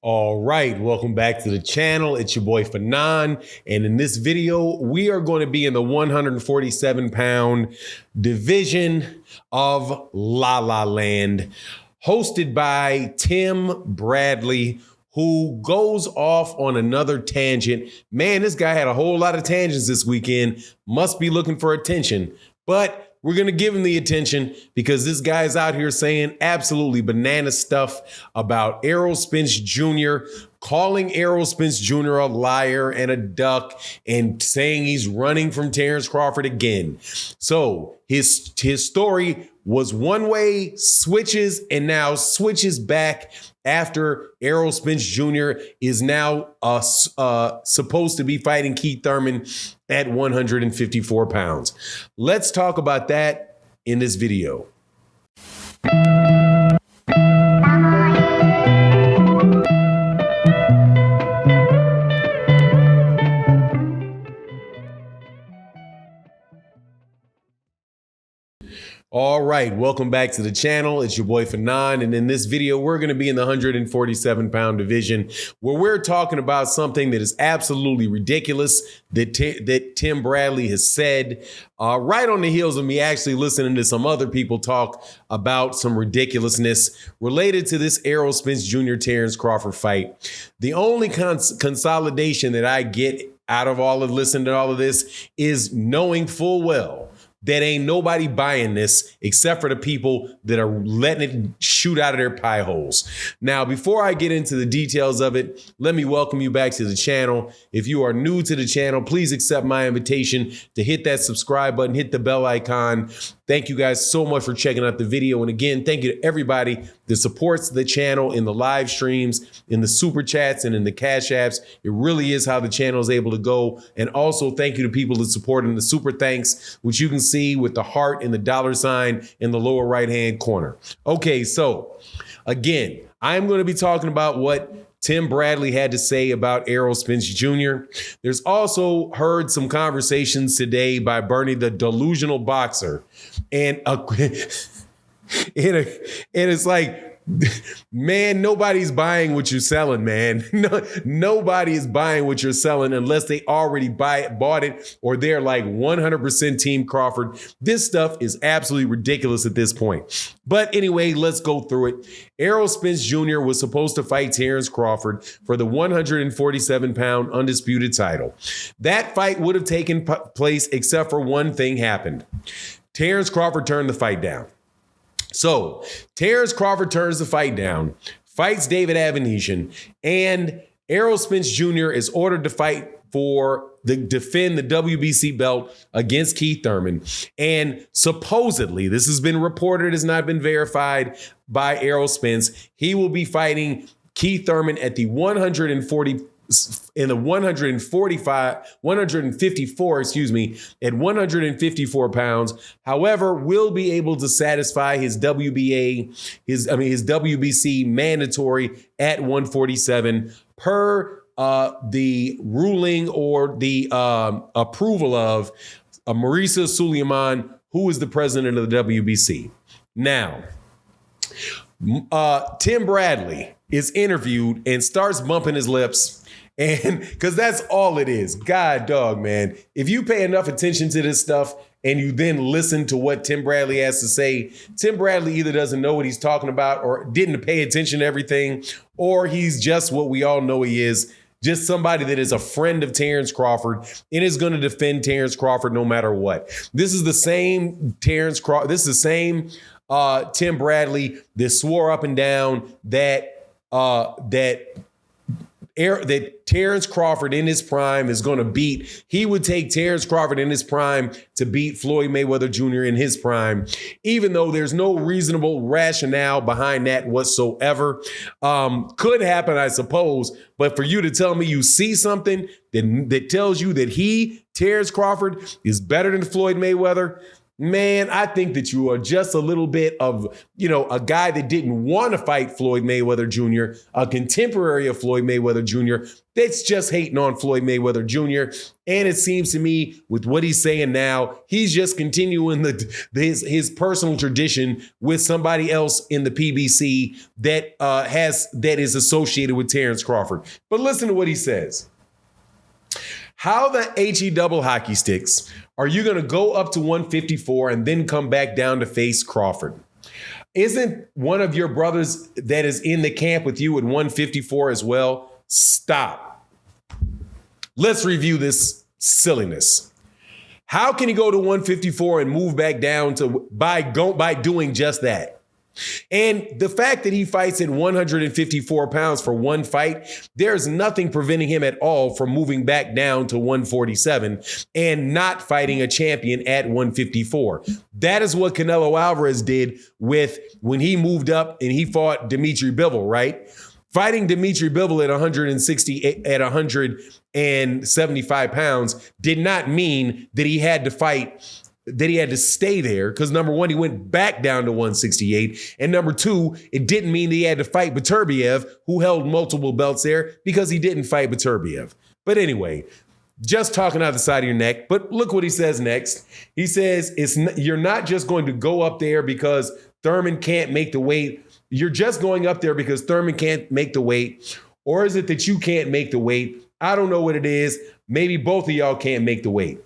All right, welcome back to the channel. It's your boy Fanon, and in this video, we are going to be in the 147-pound division of La La Land, hosted by Tim Bradley, who goes off on another tangent. Man, this guy had a whole lot of tangents this weekend. Must be looking for attention, but we're going to give him the attention because this guy's out here saying absolutely banana stuff about Errol Spence Jr., calling Errol Spence Jr. a liar and a duck and saying he's running from Terrence Crawford again. So his story was one way, switches, and now switches back after Errol Spence Jr. is now supposed to be fighting Keith Thurman at 154 pounds. Let's talk about that in this video. All right, welcome back to the channel. It's your boy Fanon, and in this video, we're going to be in the 147-pound division, where we're talking about something that is absolutely ridiculous that Tim Bradley has said, right on the heels of me actually listening to some other people talk about some ridiculousness related to this Errol Spence Jr. Terrence Crawford fight. The only consolidation that I get out of all of listening to all of this is knowing full well that ain't nobody buying this except for the people that are letting it shoot out of their pie holes. Now, before I get into the details of it, let me welcome you back to the channel. If you are new to the channel, please accept my invitation to hit that subscribe button, hit the bell icon. Thank you guys so much for checking out the video. And again, thank you to everybody that supports the channel in the live streams, in the super chats, and in the cash apps. It really is how the channel is able to go. And also thank you to people that support in the super thanks, which you can see with the heart and the dollar sign in the lower right-hand corner. Okay, so again, I'm going to be talking about what Tim Bradley had to say about Errol Spence Jr. There's also heard some conversations today by Bernie, the delusional boxer. And it's like, man, nobody's buying what you're selling, man. Nobody is buying what you're selling unless they already bought it, or they're like 100% Team Crawford. This stuff is absolutely ridiculous at this point. But anyway, let's go through it. Errol Spence Jr. was supposed to fight Terrence Crawford for the 147-pound undisputed title. That fight would have taken place except for one thing happened. Terrence Crawford turned the fight down. So Terrence Crawford turns the fight down, fights David Avanesian, and Errol Spence Jr. is ordered to fight defend the WBC belt against Keith Thurman. And supposedly, this has been reported, has not been verified by Errol Spence, he will be fighting Keith Thurman at the 154, at 154 pounds. However, will be able to satisfy his WBC mandatory at 147 per the ruling or the approval of Marisa Suleiman, who is the president of the WBC. Now, Tim Bradley is interviewed and starts bumping his lips. And because that's all it is. God dog, man. If you pay enough attention to this stuff and you then listen to what Tim Bradley has to say, Tim Bradley either doesn't know what he's talking about or didn't pay attention to everything, or he's just what we all know he is, just somebody that is a friend of Terrence Crawford and is going to defend Terrence Crawford no matter what. This is the same Terrence Crawford. This is the same Tim Bradley that swore up and down that Terrence Crawford in his prime is going to beat. He would take Terrence Crawford in his prime to beat Floyd Mayweather Jr. in his prime, even though there's no reasonable rationale behind that whatsoever. Could happen, I suppose, but for you to tell me you see something that tells you that Terrence Crawford, is better than Floyd Mayweather, Man, I think that you are just a little bit of, a guy that didn't want to fight Floyd Mayweather Jr., a contemporary of Floyd Mayweather Jr., that's just hating on Floyd Mayweather Jr. And it seems to me with what he's saying now, he's just continuing his personal tradition with somebody else in the PBC that is associated with Terrence Crawford. But listen to what he says. How the HE double hockey sticks are you going to go up to 154 and then come back down to face Crawford? Isn't one of your brothers that is in the camp with you at 154 as well? Stop. Let's review this silliness. How can he go to 154 and move back down to by doing just that? And the fact that he fights at 154 pounds for one fight, there's nothing preventing him at all from moving back down to 147 and not fighting a champion at 154. That is what Canelo Alvarez did when he moved up and he fought Dimitri Bivol, right? Fighting Dimitri Bivol at 175 pounds did not mean that he had to stay there, because number one, he went back down to 168. And number two, it didn't mean that he had to fight Beterbiev, who held multiple belts there, because he didn't fight Beterbiev. But anyway, just talking out the side of your neck. But look what he says next. He says, you're not just going to go up there because Thurman can't make the weight. You're just going up there because Thurman can't make the weight. Or is it that you can't make the weight? I don't know what it is. Maybe both of y'all can't make the weight.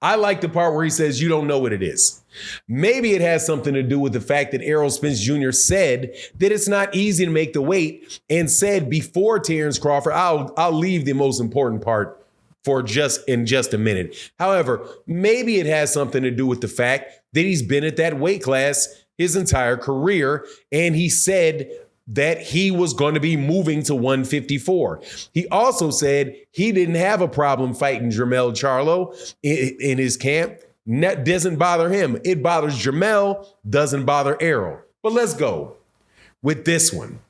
I like the part where he says you don't know what it is. Maybe it has something to do with the fact that Errol Spence Jr. said that it's not easy to make the weight, and said before Terrence Crawford. I'll leave the most important part for just a minute. However, maybe it has something to do with the fact that he's been at that weight class his entire career, and he said that he was going to be moving to 154. He also said he didn't have a problem fighting Jermell Charlo in his camp. That doesn't bother him. It bothers Jermell, doesn't bother Errol. But let's go with this one.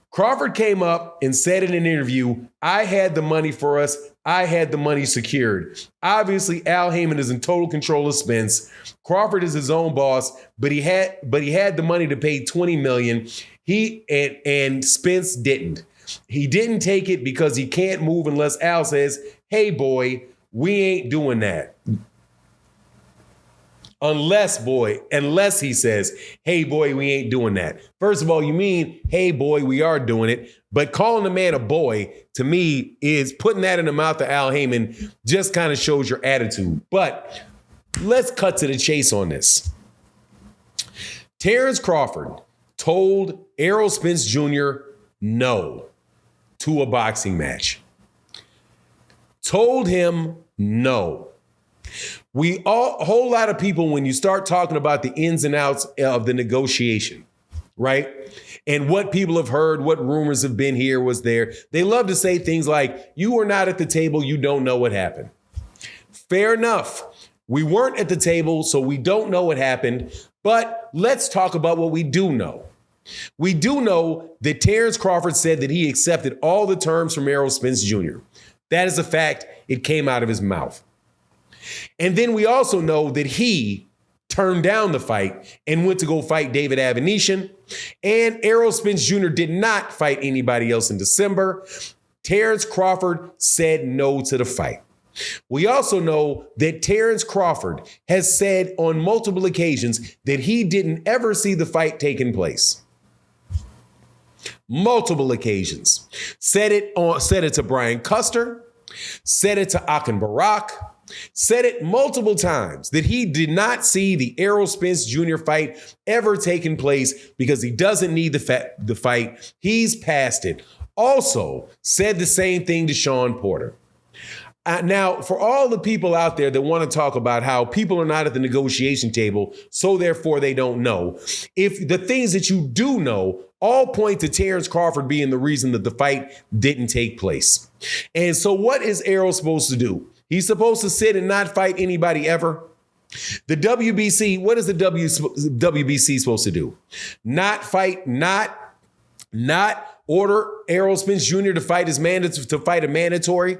Crawford came up and said in an interview, I had the money for us. I had the money secured. Obviously, Al Heyman is in total control of Spence. Crawford is his own boss, but he had the money to pay $20 million. He and Spence didn't. He didn't take it because he can't move unless Al says, hey, boy, we ain't doing that. Unless he says, hey, boy, we ain't doing that. First of all, you mean, hey, boy, we are doing it. But calling a man a boy, to me, is putting that in the mouth of Al Heyman, just kind of shows your attitude. But let's cut to the chase on this. Terrence Crawford told Errol Spence Jr. no to a boxing match. Told him no. A whole lot of people, when you start talking about the ins and outs of the negotiation, right? And what people have heard, what rumors have been here, was there. They love to say things like, you were not at the table, you don't know what happened. Fair enough. We weren't at the table, so we don't know what happened. But let's talk about what we do know. We do know that Terrence Crawford said that he accepted all the terms from Errol Spence Jr. That is a fact. It came out of his mouth. And then we also know that he turned down the fight and went to go fight David Avanesyan. And Errol Spence Jr. did not fight anybody else in December. Terrence Crawford said no to the fight. We also know that Terrence Crawford has said on multiple occasions that he didn't ever see the fight taking place. Multiple occasions. Said it to Brian Custer, said it to Akin Barak, said it multiple times that he did not see the Errol Spence Jr. fight ever taking place because he doesn't need the fight. He's past it. Also said the same thing to Sean Porter. Now, for all the people out there that want to talk about how people are not at the negotiation table, so therefore they don't know, if the things that you do know all point to Terrence Crawford being the reason that the fight didn't take place. And so what is Errol supposed to do? He's supposed to sit and not fight anybody ever? The WBC, what is the WBC supposed to do? Not fight, not order Errol Spence Jr. to fight a mandatory?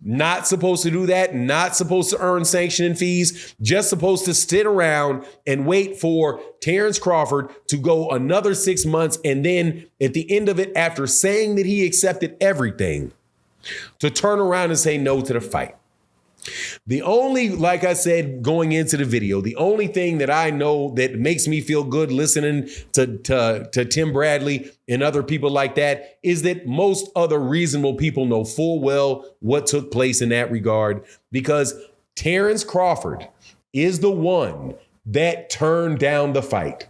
Not supposed to do that, not supposed to earn sanctioning fees, just supposed to sit around and wait for Terrence Crawford to go another 6 months. And then at the end of it, after saying that he accepted everything, to turn around and say no to the fight. The only, like I said, going into the video, the only thing that I know that makes me feel good listening to Tim Bradley and other people like that is that most other reasonable people know full well what took place in that regard, because Terrence Crawford is the one that turned down the fight.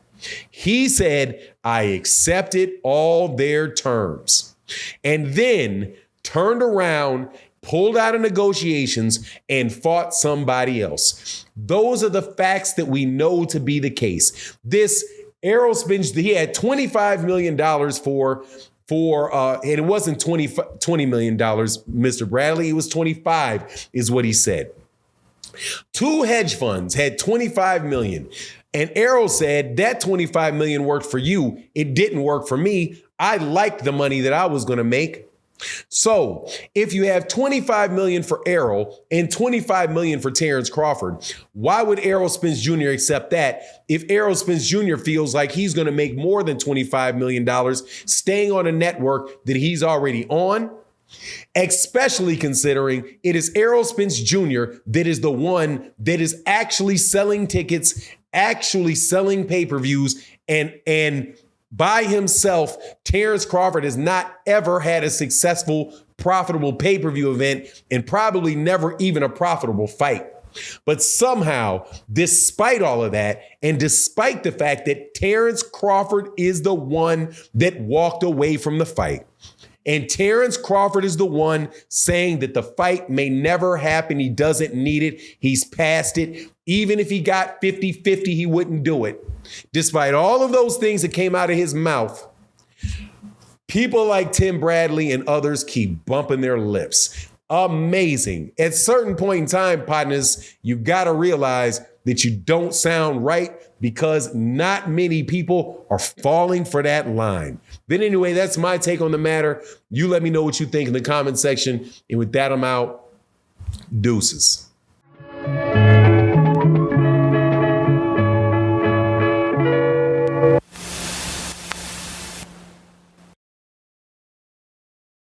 He said, I accepted all their terms, and then turned around, pulled out of negotiations, and fought somebody else. Those are the facts that we know to be the case. This Errol Spence, he had $25 million and it wasn't $20 million, Mr. Bradley. It was 25 is what he said. Two hedge funds had $25 million. And Errol said that $25 million worked for you. It didn't work for me. I liked the money that I was going to make. So if you have $25 million for Errol and $25 million for Terrence Crawford, why would Errol Spence Jr. accept that if Errol Spence Jr. feels like he's going to make more than $25 million staying on a network that he's already on? Especially considering it is Errol Spence Jr. that is the one that is actually selling tickets, actually selling pay-per-views, and by himself, Terrence Crawford has not ever had a successful, profitable pay-per-view event, and probably never even a profitable fight. But somehow, despite all of that, and despite the fact that Terrence Crawford is the one that walked away from the fight, and Terrence Crawford is the one saying that the fight may never happen, he doesn't need it, he's past it. Even if he got 50-50, he wouldn't do it. Despite all of those things that came out of his mouth, people like Tim Bradley and others keep bumping their lips. Amazing. At a certain point in time, partners, you got to realize that you don't sound right, because not many people are falling for that line. But anyway, that's my take on the matter. You let me know what you think in the comment section. And with that, I'm out. Deuces.